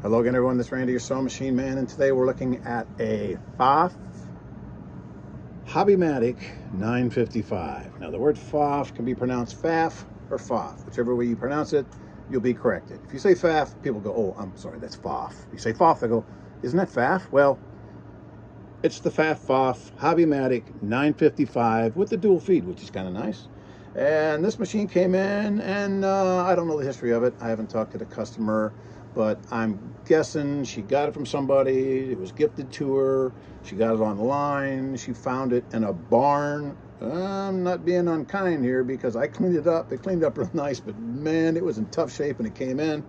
Hello again, everyone. This is Randy, your sewing machine man, and today we're looking at a Pfaff Hobby Matic 955. Now, the word Pfaff can be pronounced Pfaff or Pfaff. Whichever way you pronounce it, you'll be corrected. If you say Pfaff, people go, "Oh, I'm sorry, that's Pfaff." You say Pfaff, they go, "Isn't that Pfaff?" Well, it's the Pfaff Hobby Matic 955 with the dual feed, which is kind of nice. And this machine came in, and I don't know the history of it. I haven't talked to the customer, but I'm guessing she got it from somebody. It was gifted to her. She got it online. She found it in a barn. I'm not being unkind here because I cleaned it up. It cleaned up real nice, but man, it was in tough shape when it came in.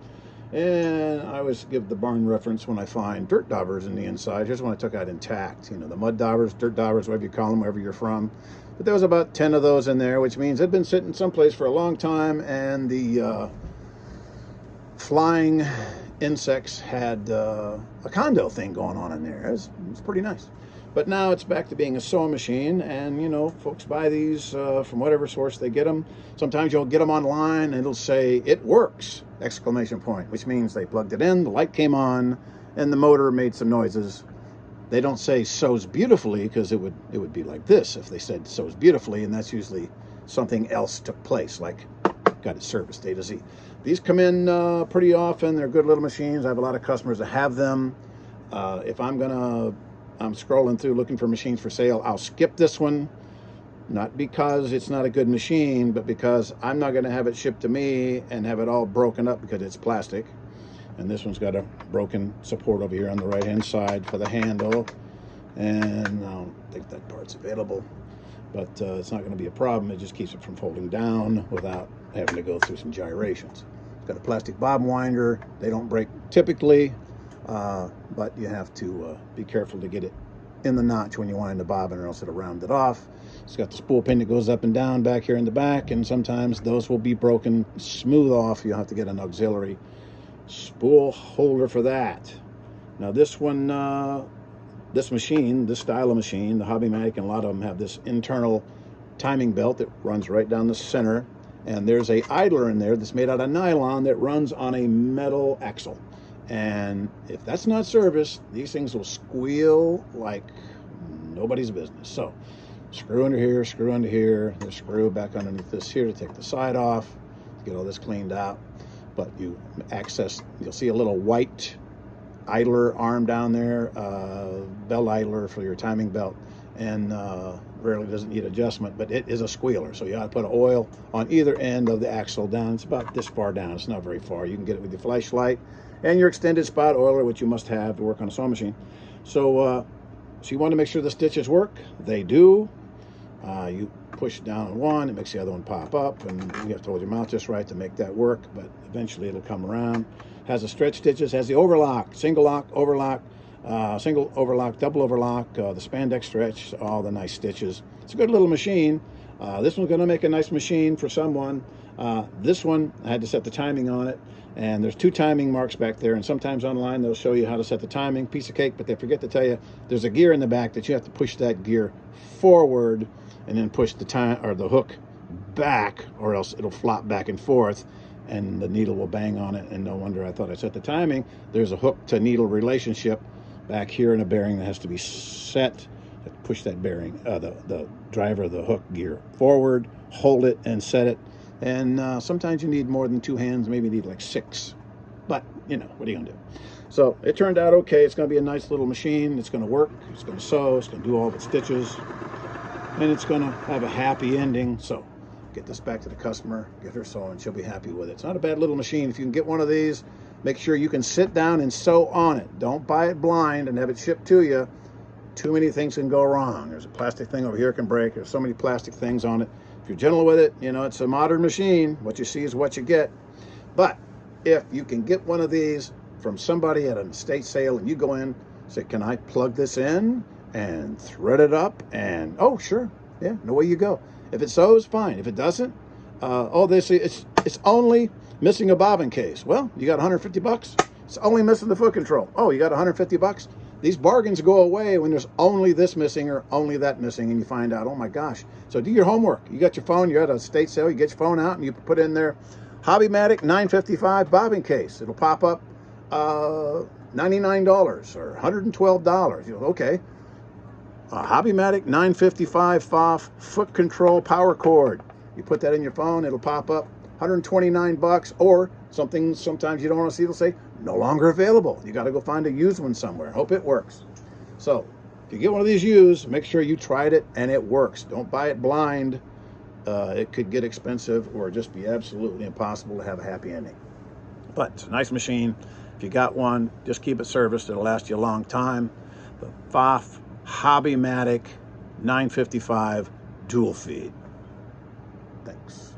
And I always give the barn reference when I find dirt daubers in the inside. Here's one I took out intact. You know, the mud daubers, dirt daubers, whatever you call them, wherever you're from. But there was about 10 of those in there, which means it'd been sitting someplace for a long time, and the flying insects had a condo thing going on in there. It was pretty nice. But now it's back to being a sewing machine, and you know, folks buy these from whatever source they get them. Sometimes you'll get them online and it'll say "it works!" exclamation point, which means they plugged it in, the light came on, and the motor made some noises. They don't say "sews beautifully" because it would be like this if they said "sews beautifully," and that's usually something else took place, like got it serviced A to Z. These come in pretty often. They're good little machines. I have a lot of customers that have them. If I'm scrolling through looking for machines for sale, I'll skip this one, not because it's not a good machine, but because I'm not going to have it shipped to me and have it all broken up because it's plastic. And this one's got a broken support over here on the right hand side for the handle, and I don't think that part's available, but it's not going to be a problem. It just keeps it from folding down without having to go through some gyrations. It's got a plastic bobbin winder. They don't break typically, but you have to be careful to get it in the notch when you wind the bobbin, or else it'll round it off. It's got the spool pin that goes up and down back here in the back, and sometimes those will be broken smooth off. You'll have to get an auxiliary spool holder for that. Now this one, this machine, this style of machine, the Hobby Matic, and a lot of them have this internal timing belt that runs right down the center, and there's a idler in there that's made out of nylon that runs on a metal axle. And if that's not serviced, these things will squeal like nobody's business. So screw under here, there's screw back underneath this here to take the side off, to get all this cleaned out. But you'll see a little white idler arm down there, belt idler for your timing belt, and rarely doesn't need adjustment, but it is a squealer. So you ought to put oil on either end of the axle down. It's about this far down. It's not very far. You can get it with your flashlight and your extended spot oiler, which you must have to work on a sewing machine. So you want to make sure the stitches work. They do. You push down on one, it makes the other one pop up, and you have to hold your mouth just right to make that work, but eventually it'll come around. Has the stretch stitches, has the overlock, single lock, overlock, single overlock, double overlock, the spandex stretch, all the nice stitches. It's a good little machine. This one's going to make a nice machine for someone. This one, I had to set the timing on it, and there's 2 timing marks back there, and sometimes online they'll show you how to set the timing. Piece of cake, but they forget to tell you there's a gear in the back that you have to push that gear forward and then push the hook back, or else it'll flop back and forth and the needle will bang on it. And no wonder I thought I set the timing. There's a hook to needle relationship back here and a bearing that has to be set to push that bearing, the driver of the hook gear forward, hold it and set it. And sometimes you need more than 2 hands, maybe you need like 6, but you know, what are you gonna do? So it turned out okay. It's gonna be a nice little machine. It's gonna work, it's gonna sew, it's gonna do all the stitches, and it's going to have a happy ending. So get this back to the customer, get her sewing, she'll be happy with it. It's not a bad little machine. If you can get one of these, make sure you can sit down and sew on it. Don't buy it blind and have it shipped to you. Too many things can go wrong. There's a plastic thing over here can break. There's so many plastic things on it. If you're gentle with it, you know, it's a modern machine. What you see is what you get. But if you can get one of these from somebody at an estate sale, and you go in, say, "Can I plug this in and thread it up?" And oh, sure, yeah, and away you go. If it sews, fine. If it doesn't, it's only missing a bobbin case. Well, you got 150 bucks. It's only missing the foot control. Oh, you got 150 bucks. These bargains go away when there's only this missing or only that missing, and you find out, oh my gosh. So do your homework. You got your phone, you're at a estate sale, you get your phone out and you put in there Hobby Matic 955 bobbin case. It'll pop up $99 or $112. You know, okay. Hobby Matic 955 Pfaff foot control power cord. You put that in your phone, it'll pop up, 129 bucks, or something sometimes you don't want to see, it'll say no longer available. You got to go find a used one somewhere. Hope it works. So if you get one of these used, make sure you tried it and it works. Don't buy it blind. It could get expensive or just be absolutely impossible to have a happy ending. But it's a nice machine. If you got one, just keep it serviced. It'll last you a long time. The Pfaff Hobby Matic 955 dual feed. Thanks.